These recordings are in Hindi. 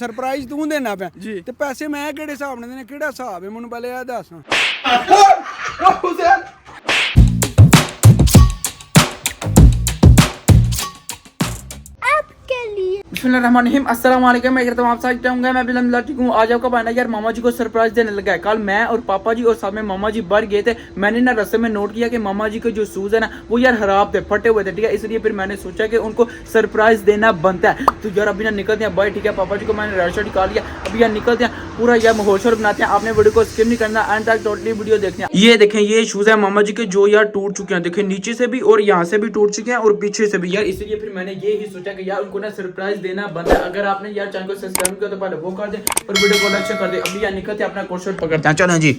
ਸਰਪ੍ਰਾਈਜ਼ ਤੂੰ ਦੇਣਾ ਪਿਆ ਤੇ ਪੈਸੇ ਮੈਂ ਕਿਹੜੇ ਹਿਸਾਬ ਨਾਲ ਦੇਣੇ, ਕਿਹੜਾ ਹਿਸਾਬ ਹੈ ਮੈਨੂੰ ਪਹਿਲੇ ਇਹ ਦੱਸ। बिस्मिल्लाहिर्रहमानिर्रहीम, अस्सलाम वालेकुम। मैं कहता हूँ आप साथ होंगे, मैं बिल्कुल ठीक हूँ। आज आपका बहाना यार मामा जी को सरप्राइज देने लगा है। कल मैं और पापा जी और साथ में मामा जी बढ़ गए थे। मैंने ना रास्ते में नोट किया कि मामा जी के जो शूज है ना वो यार खराब थे, फटे हुए थे, ठीक है। इसलिए फिर मैंने सोचा कि उनको सरप्राइज देना बनता है। तो यार अभी ना निकलते हैं भाई, ठीक है। पापा जी को मैंने रेड शर्ट निकाल लिया, अभी यार निकलते हैं, पूरा यार माहौल शोर बनाते हैं। आपने वीडियो को स्किप नहीं करना, एंड तक टोटली वीडियो देखते हैं। ये देखें, ये शूज है मामा जी के जो यार टूट चुके हैं, देखें नीचे से भी और यहाँ से भी टूट चुके हैं और पीछे से भी यार। इसलिए फिर मैंने ये ही सोचा कि यार उनको ना सरप्राइज देना बनता है। अगर आपने यार चैनल को सब्सक्राइब किया तो पहले वो कर दे और वीडियो को लाइक कर दे। अभी यार निकलते हैं, अपना कोर्स पकड़ते हैं, चलो जी।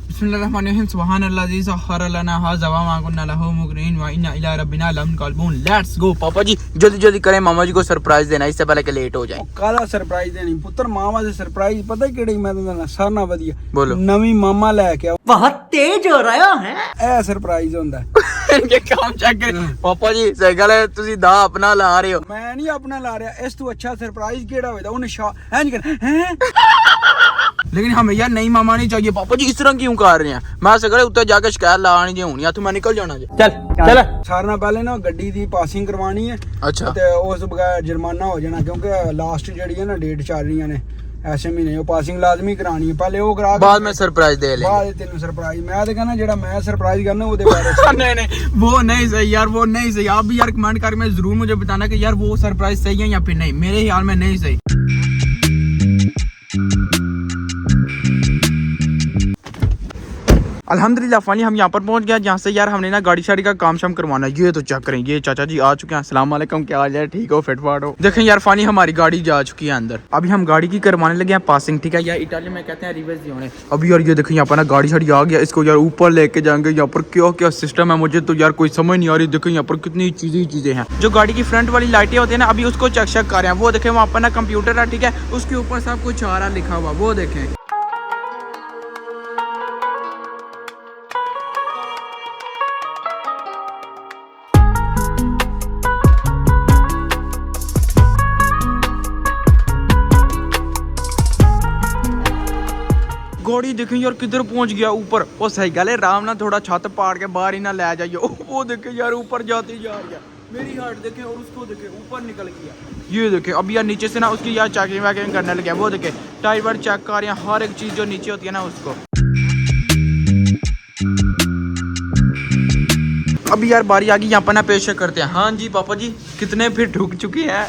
बिस्मिल्लाहिर्रहमानिर्रहीम, सुब्हानल्लाज़ी सख्खर लना हाज़ा व मा कुन्ना लहू मुक़रिनीन व इन्ना इला रब्बिना लमुनक़लिबून। Let's go. पापा जी जल्दी जल्दी करें, मामा जी को सरप्राइज देना इससे पहले कि लेट हो जाए। ਕਾਹਦਾ ਸਰਪ੍ਰਾਈਜ਼ ਦੇਣੀ ਪੁੱਤਰ, ਮਾਮਾ ਦੇ ਸਰਪ੍ਰਾਈਜ਼ ਪਤਾ ਕਿਹੜੀ ਮੈਂ ਤੁਹਾਨੂੰ ਸਾਰਿਆਂ ਨਾਲ ਵਧੀਆ बोलो। ਨਵੀਂ ਮਾਮਾ ਲੈ ਕੇ ਆਓ, बहुत तेज हो रहा है ਇਹ ਸਰਪ੍ਰਾਈਜ਼ ਹੁੰਦਾ। इनके काम चेक करें। पापा जी सही गल है, तुसी दा अपना ला रहे हो। ਮੈਂ ਨਹੀਂ ਆਪਣਾ ਲਾ ਰਿਹਾ, ਇਸ ਤੋਂ ਅੱਛਾ ਸਰਪ੍ਰਾਈਜ਼ ਕਿਹੜਾ ਹੋਵੇਗਾ। ਉਹਨੇ ਹੈ ਨਹੀਂ ਕਰ ਹੈ लेकिन हमें यार नई मामा नहीं चाहिए। पापा जी इस तरह क्यों कर रहे हैं? मैं सगले उत्ते जाके शिकायत लानी जी होनी, तू मैं निकल जाना जी। चल चल। ਸਾਰਿਆਂ ਨਾਲ ਪਹਿਲੇ ਨਾ ਗੱਡੀ ਦੀ ਪਾਸਿੰਗ ਕਰਵਾਣੀ ਹੈ अच्छा ਤੇ ਉਸ ਬਗੈਰ ਜੁਰਮਾਨਾ ਹੋ ਜਾਣਾ, ਕਿਉਂਕਿ ਲਾਸਟ ਜਿਹੜੀ ਹੈ ਨਾ ਡੇਟ ਚੱਲ ਰਹੀਆਂ ਨੇ ਐਸੇ ਮਹੀਨੇ, ਉਹ ਪਾਸਿੰਗ ਲਾਜ਼ਮੀ ਕਰਾਣੀ ਹੈ। ਪਹਿਲੇ ਉਹ ਕਰਾ ਕੇ बाद में सरप्राइज दे ले। ਬਾਅਦ ਤੈਨੂੰ ਸਰਪ੍ਰਾਈਜ਼ ਮੈਂ ਤੇ ਕਹਿੰਦਾ ਜਿਹੜਾ ਮੈਂ ਸਰਪ੍ਰਾਈਜ਼ ਕਰਨਾ ਉਹਦੇ ਬਾਰੇ नहीं नहीं वो नहीं सही यार, वो नहीं सही। आप भी यार कमेंट करके जरूर मुझे बताना कि यार वो सरप्राइज सही है या फिर नहीं। मेरे ख्याल में नहीं सही। अल्हम्दुलिल्लाह फाइनली हम यहाँ पर पहुँच गए, जहाँ से यार हमने ना गाड़ी शाड़ी का काम शाम करवाना है। ये तो चेक करें, ये चाचा जी आ चुके हैं। अस्सलाम वालेकुम, क्या हाल है? ठीक हो, फिट फाट हो? देखें यार फाइनली हमारी गाड़ी जा चुकी है अंदर। अभी हम गाड़ी की करवाने लगे हैं पासिंग, ठीक है। यार इटाली में कहते हैं रिवर्स दी होने। अभी यार ये देखें यहाँ पर ना गाड़ी शाड़ी आ गया, इसको यार ऊपर लेके जाएंगे। यहाँ पर क्या क्या सिस्टम है मुझे तो यार कोई समझ नहीं आ रही। देखें यहाँ पर कितनी चीजें हैं। जो गाड़ी की फ्रंट वाली लाइटें होती है ना, अभी उसको चेक कर रहे हैं। वो देखें वहाँ पर ना कंप्यूटर है, ठीक है, उसके ऊपर सब कुछ आ रहा लिखा हुआ, वो देखें। गाड़ी देखें यार किधर पहुंच गया ऊपर। वो सही गल है, राम ना थोड़ा छत पाड़ के बाहर ही ना ले जाइए। वो देखे यार ऊपर जाती जा रही है। मेरी हाइट देखे और उसको देखे ऊपर निकल गया। ये देखे अभी यार नीचे से ना उसकी यार चेकिंग वैकिंग करने लगे। वो देखे टायर वायर चेक कर रहे हैं, हर एक चीज जो नीचे होती है ना उसको। अभी यार बारी आ गई, यहाँ पर ना पेश करते हैं। हाँ जी पापा जी, कितने फिर ढुक चुके हैं?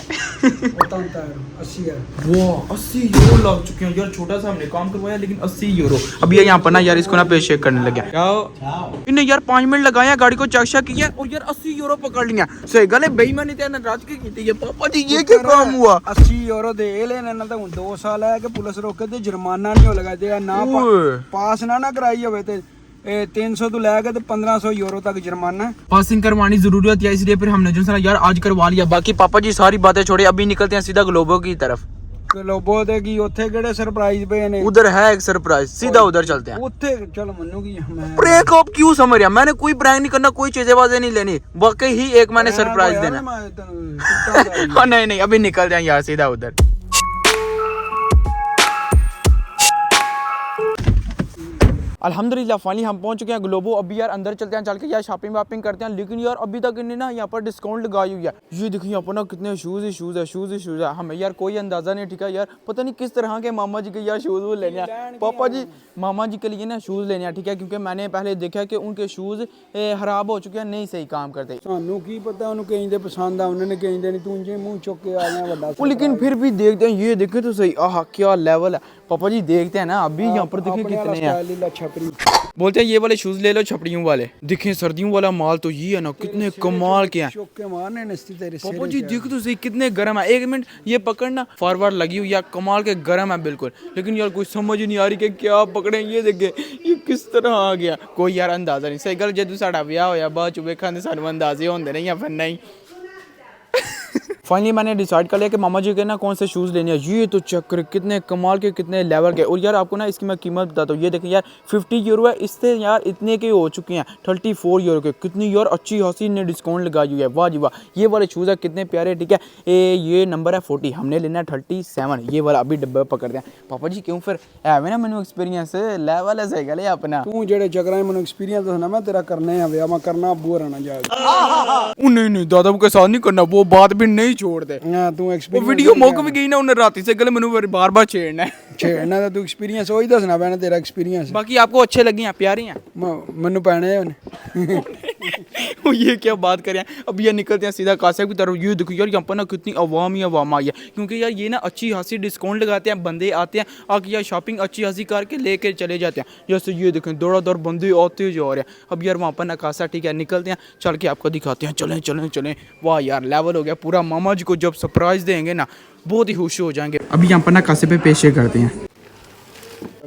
80 वो 80 यूरो लग चुके हैं यार। छोटा सा हमने काम करवाया लेकिन 80 यूरो। अभी यहाँ पर ना यार इसको ना पेश करने लगे। इन्हें यार 5 मिनट लगाया, गाड़ी को चेक किया और यार 80 यूरो पकड़ लिया। सही गल है, बेईमानी ते नाराज की है। पापा जी ये क्या काम हुआ? 80 यूरो दे लेने ना, तो 2 साल है कि पुलिस रोके ते जुर्माना नहीं हो लगा दे ना, पास ना कराई होवे ते 300 तो लेके तो 1500 यूरो तक जुर्माना। पासिंग करवानी जरूरी होती है, इसलिए फिर हमने जो यार आज करवा लिया। बाकी पापा जी सारी बातें छोड़े, अभी निकलते हैं सीधा ग्लोबो की तरफ। ग्लोबो दे की ओथे केड़े सरप्राइज पे ने? उधर है एक सरप्राइज, सीधा उधर चलते हैं। ओथे चल मन्नू की मैं प्रैंक आप क्यों समझ रहे हैं? मैंने कोई प्रैंक नहीं करना, कोई चीजें बाजें नहीं लेनी, वाकई ही एक मैंने सरप्राइज देना। नहीं नहीं अभी निकल जाए यार सीधा उधर। अल्हम्दुलिल्लाह फाइनली हम पहुंच चुके हैं ग्लोबो। अभी यार अंदर चलते हैं, चल के यार शॉपिंग वापिंग करते हैं। लेकिन यार अभी तक इन्हें ना यहाँ पर डिस्काउंट लगाई हुई है। ये देखिए यहाँ पर ना कितने शूज़ है। हमें यार कोई अंदाज़ा नहीं, ठीक है यार। पता नहीं किस तरह के मामा जी के यार शूज़ वो लेने हैं। पापा जी मामा जी के लिए ना शूज़ लेने हैं, ठीक है, क्योंकि मैंने पहले देखा कि उनके शूज़ खराब हो चुके हैं, नहीं सही काम करते। सानू की पता उन्हें कहीं दे पसंद आ, उन्होंने कहीं दे नहीं। तू इंजे मुंह चुक के आ गया बड़ा। लेकिन फिर भी देखते हैं, ये देखें तो सही, आह क्या लेवल है। पापा जी देखते हैं ना, अभी यहाँ पर देखिए कितने हैं। बोलते हैं ये वाले शूज ले लो, छपड़ियों वाले। दिखे सर्दियों वाला माल तो ये है ना, कितने कमाल के हैं। पापा जी देखो तो सही कितने गर्म है। 1 मिनट ये पकड़ना, फॉरवर्ड लगी हुई है, कमाल के गर्म है बिल्कुल। लेकिन यार कुछ समझ नहीं आ रही कि क्या पकड़े। ये देखे ये किस तरह आ गया, कोई यार अंदाजा नहीं। सही गल जदों साडा ब्याह होया बाद च वेखां ते सानू अंदाजे होंदे नहीं या फिर नहीं। फाइनली मैंने डिसाइड कर लिया कि मामा जी के ना कौन से शूज़ लेने हैं। ये तो चेक करें कितने कमाल के, कितने लेवल के। और यार आपको ना इसकी मैं कीमत बताता हूँ। ये देखें यार 50 यूरो है, इससे यार इतने के हो चुके हैं 34 यूरो के। कितनी यार अच्छी खासी ने डिस्काउंट लगाई हुई है, वाह जी वाह। ये वाले शूज़ है कितने प्यारे, ठीक है। ये नंबर है 40, हमने लेना है 37। ये वाला अभी डब्बा पकड़ते हैं। पापा जी क्यों फिर एवे ना मैंने एक्सपीरियंस लेवल है सही गल अपना। तू जेड़े चक्कर मैंने एक्सपीरियंस दसना मैं तेरा करने है मैं करना अबू रहना जाएगा। नहीं दादा के साथ नहीं करना, वो बात भी नहीं छोड़ते। हां तू वो एक्सपीरियंस वीडियो मुक भी गई ना, उन्हें राती से गले मैंने बार-बार छेड़ना है। छेड़ना तो तू एक्सपीरियंस वही दसना पैना तेरा एक्सपीरियंस। बाकी आपको अच्छे लगे हैं, प्यारे हैं। मैनू पैने हैं। ये क्या बात करें। अब ये निकलते हैं सीधा कासे की तरफ। ये देखो यार यहाँ पर ना कितनी अवाम ही अवाम आई है, क्योंकि यार ये ना अच्छी खासी डिस्काउंट लगाते हैं। बंदे आते हैं आके यार शॉपिंग अच्छी खासी करके लेके चले जाते हैं। जैसे ये देखें दौड़ा दौड़ बंदे आते जा रहे हैं। अब यार वहाँ पर नकासा, ठीक है, निकलते हैं, चल के आपको दिखाते हैं। चलें चलें चलें। वाह यार लेवल हो गया पूरा। मामा जी को जब सरप्राइज देंगे ना बहुत ही खुश हो जाएंगे। अभी यहाँ पर नकासे पे पेशे करते हैं।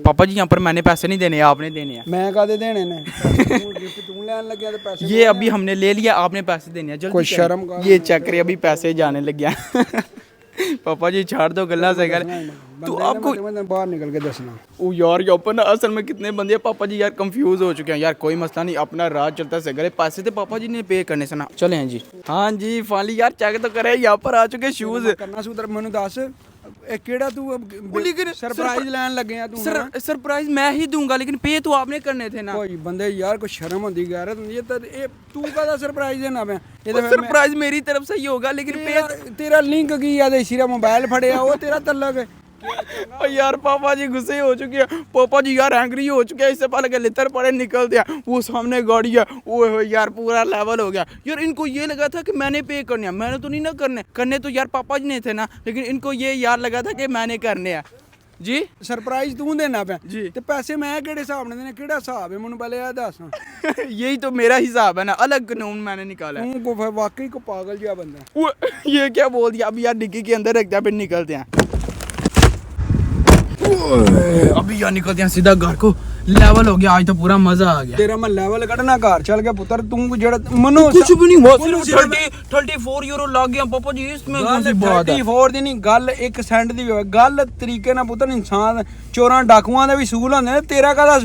पापा जी यहाँ पर मैंने पैसे नहीं देने, आपने देने हैं। मैं कादे देने ने? तू लेने लग गया तो पैसे ये अभी हमने ले लिया, आपने पैसे देने हैं। जल्दी कोई करें। शर्म कर। ये चेक करिए अभी पैसे जाने लग गया। पापा जी छाड़ दो गल्ला से गल। तो आपको बाहर निकल के दसना। ओ यार यहाँ पर ना असल में कितने बंदे हैं। पापा जी यार कंफ्यूज हो चुके हैं। यार कोई मसला नहीं, अपना राज चलता है गले। पैसे तो पापा जी ने पे करने से ना। चले हैं जी। हाँ जी फाइनली यार चेक तो करे, यहाँ पर आ चुके शूज। करना सुधर मैनू दस केड़ा तू लेकिन सरप्राइज लेने लगे हैं तू? सरप्राइज मैं ही दूंगा, लेकिन पे तो आपने करने थे ना। कोई बंदे यार कोई शर्म होती गैरत होती है। ये तू का सरप्राइज देना मैं? सरप्राइज मेरी तरफ से ही होगा, लेकिन पे तेरा लिंक की है? सिरा मोबाइल फड़े वो तेरा तल्लक है। और यार पापा जी गुस्से हो चुके हैं। पापा जी यार एंग्री हो चुके हैं। इससे पहले के लितर पड़े निकल दिया, वो सामने गाड़ी है। ओए यार पूरा लेवल हो गया। यार इनको ये लगा था कि मैंने पे करने हैं, मैंने तो नहीं ना करने तो यार पापा जी ने थे ना, लेकिन इनको ये यार लगा था कि मैंने करने हैं। जी सरप्राइज तू देना पे जी, ते पैसे मैं केड़े हिसाब ने देने? केड़ा हिसाब है मैनू पहले ये दस। यही तो मेरा हिसाब है ना, अलग कानून मैंने निकाला है। तू को वाकई को पागल जिहा बंदा। ये क्या बोल दिया। अभी यार डिग्गी के अंदर रखते हैं, फिर निकलते हैं। अभी यार निकलते हैं सीधा घर को। लेवल हो गया आज तो, पूरा मजा आ गया। तेरा मैं लेवल कटना घर चल गया पुत्र। तू जेड़ा मनो कुछ भी नहीं हुआ, सिर्फ 34 यूरो लग गया पापा जी। इसमें कौन सी बात है? 34 दी नहीं गल 1 सेंट दी होवे। गल तरीके ना पुत्र इंसान चोरां डाकुआं दे भी सूल होंदे ने। तेरा कादा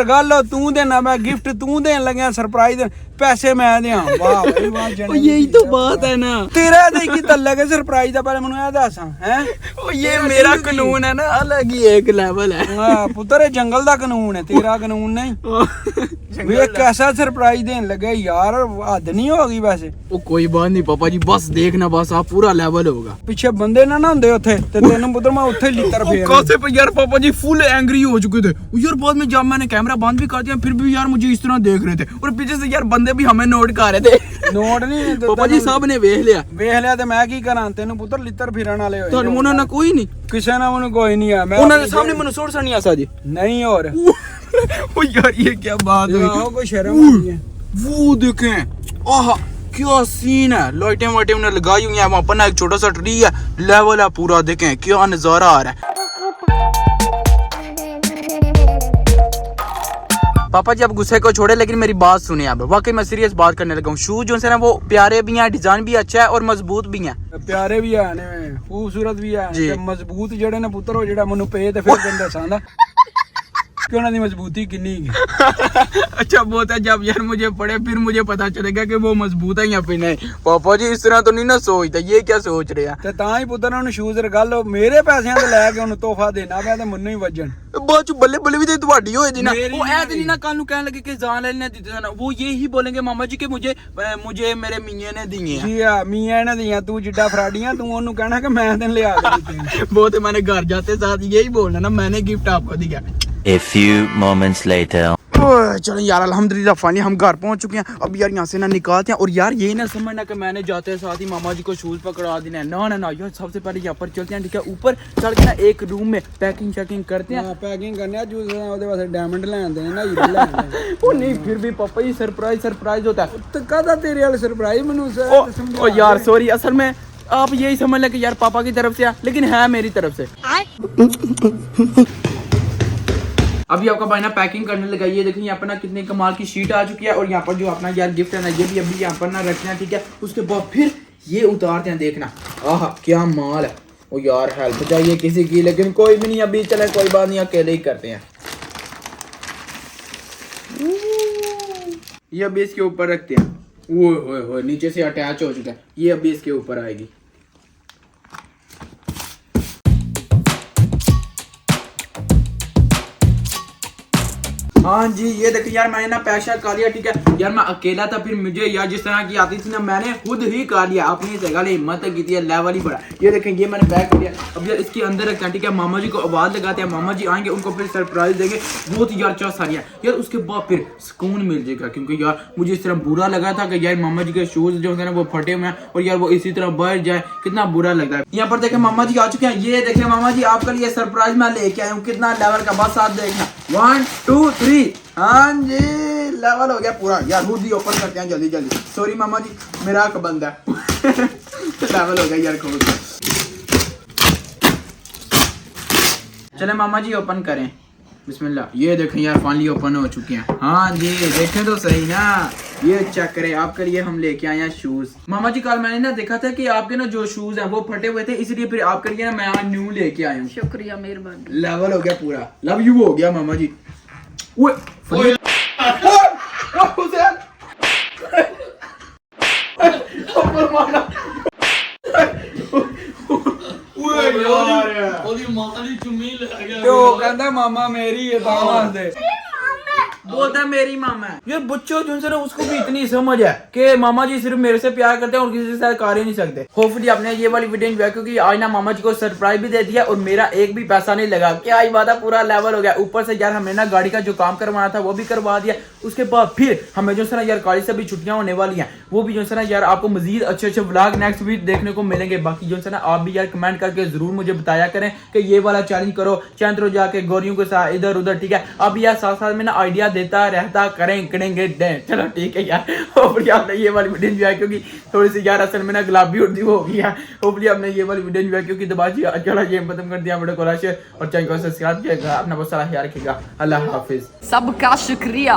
गल तू देना, मैं गिफ्ट तू देन लग्या, सरप्राइज पैसे मैं दें। वाह भाई वाह। यही तो बात है ना। तेरा दे की तल्लक है सरप्राइज दा? पहले मेनू ए दस हैं। ये मेरा कानून है ना, अलग ही एक लेवल है। हां पुत्र जंगल दा कानून है, तेरा कानून नहीं। वे कैसा सरप्राइज देन लगे यार, हद नहीं होगी वैसे। वो कोई बात नहीं पापा जी, बस देखना, बस आप पूरा लेवल होगा। पीछे बंदे ना होंदे ओथे ते तेनू पुत्र मैं ओथे लितर फेर। कैसे पे यार पापा जी फुल एंग्री हो चुके थे। यार बाद में जब मैंने कैमरा बंद भी कर दिया, फिर भी यार मुझे इस तरह देख रहे थे, और पीछे से यार बंदे भी हमें नोट कर रहे थे। नोट नहीं पापा जी सब ने वेख लिया ते मैं की करा? तेनू पुत्र लितर फिरन वाले होए। ਤੁਹਾਨੂੰ ਉਹਨਾਂ ਨਾਲ ਕੋਈ ਨਹੀਂ? किसे ना मैनू कोई नहीं है। मैं ਉਹਨਾਂ ਦੇ ਸਾਹਮਣੇ ਮੈਨੂੰ ਸੁੱਟ ਸਣੀ ਆਸਾ ਜੀ। नहीं और ओ यार ये क्या बात हुई? आओ कोई शर्म नहीं है। वो देखें, आह क्या सीन है। लाइटें वाइटें उन्हें लगाई हुई हैं। वहाँ पर ना एक छोटा सा ट्री है, लेवल है पूरा। देखें क्या नजारा आ रहा है। पापा जी आप गुस्से को छोड़े, लेकिन मेरी बात सुने। अब वाकई मैं सीरियस बात करने लगा हूँ। शूज जो है ना वो प्यारे भी हैं, डिजाइन भी अच्छा है और मजबूत भी हैं। प्यारे भी है ने, खूबसूरत भी है जी। ते मजबूत जेड़े ने पुत्र ओ जेड़ा मैनू पे ते फिर बंदा सांदा कि उन्हां दी मजबूती किन्नी है। अच्छा बहुत है, जब यार मुझे पड़े फिर मुझे पता चलेगा कि वो मजबूत है या फिर नहीं। पापा जी इस तरह तो नहीं ना सोचता। ये क्या सोच रहे हैं? ते तां ही पुत्र उन्हें शूज रगल मेरे पैसिਆਂ ਤੇ ਲੈ ਕੇ ਉਹਨੂੰ ਤੋਹਫਾ ਦੇਣਾ ਪਿਆ ਤੇ ਮੈਨੂੰ ਹੀ ਵੱਜਣ। बाद च बल्ले बल्ले भी तो ਤੁਹਾਡੀ होए दी ना। मेरी वो नहीं ऐसे नहीं ना कल नु कहने लगे कि जान लेने देते ना। वो यही बोलेंगे मामा जी के मुझे मेरे मियां ने दिए हैं। जी हां मियां ने दिया। तू जिड्डा फराडियां तू ਉਹਨੂੰ ਕਹਿਣਾ ਕਿ ਮੈਂ ਤੈਨੂੰ ਲਿਆ ਕੇ ਦਿੱਤੇ। वो तो मैंने घर जाते साथ यही बोलना ना, मैंने गिफ्ट आपको दिया। A few moments later. चलो यार अल्हम्दुलिल्लाह फाइनली हम घर पहुंच चुके हैं। अब यार यहाँ से ना निकालते हैं। और यार ये ना समझना कि मैंने जाते साथ ही मामा जी को शूज पकड़ा देना है। ना ना ना यार सबसे पहले यहाँ पर चलते हैं, ठीक है। ऊपर चढ़ के ना एक रूम में पैकिंग शैकिंग करते हैं। हां पैकिंग करने जूस ਉਹਦੇ ਵਾਸਤੇ डायमंड ਲੈ ਆਂਦੇ ਨੇ ਨਾ ਹੀਰੇ ਲੈ ਆਂਦੇ। वो नहीं फिर भी पापा ये सरप्राइज होता है। ਤੇ ਕਾਹਦਾ ਤੇਰੇ ਵਾਲੇ सरप्राइज ਮੈਨੂੰ ओ यार सॉरी, असल में आप यही समझ लें कि यार पापा की तरफ से है, लेकिन है मेरी तरफ से। अभी आपका भाई ना पैकिंग करने लगा। ये देखिए यहाँ पर ना कितने कमाल की शीट आ चुकी है। और यहाँ पर जो अपना यार गिफ्ट है ना, ये भी अभी यहाँ पर ना रखना है, ठीक है। उसके बाद फिर ये उतारते हैं, देखना आह क्या माल है। ओ यार हेल्प चाहिए किसी की, लेकिन कोई भी नहीं अभी, चले कोई बात नहीं, अकेले ही करते हैं। ये अभी इसके ऊपर रखते हैं। ओए नीचे से अटैच हो चुका है, ये अभी इसके ऊपर आएगी। हाँ जी ये देखिए यार, मैंने ना पैसा कर लिया, ठीक है यार। मैं अकेला था, फिर मुझे यार जिस तरह की आती थी ना, मैंने खुद ही कर लिया अपनी जगह, हिम्मत की थी, लेवल ही बड़ा। ये देखें ये मैंने बैग कर लिया, अब यार इसके अंदर रखते हैं, ठीक है। मामा जी को आवाज लगाते हैं, मामा जी आएंगे, उनको फिर सरप्राइज देंगे। बहुत यार चाह सारी यार, उसके बाद फिर सुकून मिल जाएगा, क्योंकि यार मुझे इस तरह बुरा लगा था कि यार मामा जी के शूज जो है ना वो फटे हुए हैं, और यार वो इसी तरह बढ़ जाए, कितना बुरा लगता है। यहाँ पर देखे मामा जी आ चुके हैं। ये देखे मामा जी आपके लिए सरप्राइज मैं लेके आया हूँ, कितना लेवल का, बस आप देखना। 1 2 3 हाँ जी लेवल हो गया पूरा यार। हुड ही ओपन करते हैं जल्दी जल्दी, सॉरी मामा जी मेरा हक बंद है। लेवल हो गया यार, खोल के चले मामा जी ओपन करें, बिस्मिल्लाह। ये देखें यार फाइनली ओपन हो चुके हैं। हाँ जी देखें तो सही ना, ये चेक करें, आपके लिए हम लेके आए हैं शूज। मामा जी कल मैंने ना देखा था कि आपके ना जो शूज हैं वो फटे हुए थे, इसलिए फिर आपके लिए ना मैं आज न्यू लेके आया हूँ। शुक्रिया मेहरबानी। लेवल हो गया पूरा, लव यू हो गया मामा जी। ओए ਉਹ ਕਹਿੰਦਾ ਮਾਮਾ ਮੇਰੀ ਹੈ ਤਾਂ ਵਾਸਤੇ बोलता है मेरी मामा है। यार बच्चों जिनसे ना उसको भी इतनी समझ है कि मामा जी सिर्फ मेरे से प्यार करते हैं और किसी के साथ कर ही नहीं सकते। होपफुली आपने ये वाली वीडियो एंजॉय, क्योंकि आज ना मामा जी को सरप्राइज भी दे दिया और मेरा एक भी पैसा नहीं लगा। क्या ही बात है, पूरा लेवल हो गया। ऊपर से यार हमने ना गाड़ी का जो काम करवाना था वो भी करवा दिया। उसके बाद फिर हमें जो है ना यार कॉलेज से भी छुट्टियां होने वाली हैं, वो भी जो है ना यार आपको मजीद अच्छे अच्छे व्लॉग नेक्स्ट वीक देखने को मिलेंगे। बाकी जो है ना आप भी यार कमेंट करके जरूर मुझे बताया करें कि ये वाला चैलेंज करो, चैंत्रो जाके गोरियों के साथ इधर उधर, ठीक है। अब यार साथ साथ में ना आइडिया देता रहता करें करेंगे। चलो ठीक है यार, होपफुली आपने ये वाली वीडियो एंजॉय, क्योंकि थोड़ी सी यार असल में ना गुलाबी उर्दी हो गई है। होपफुली आपने ये वाली वीडियो एंजॉय, क्योंकि दबाजी चलो ये खत्म कर दिया। वीडियो को शेयर और चैनल को सब्सक्राइब किया, अपना बहुत सारा ख्याल रखिएगा। अल्लाह हाफिज। सबका शुक्रिया।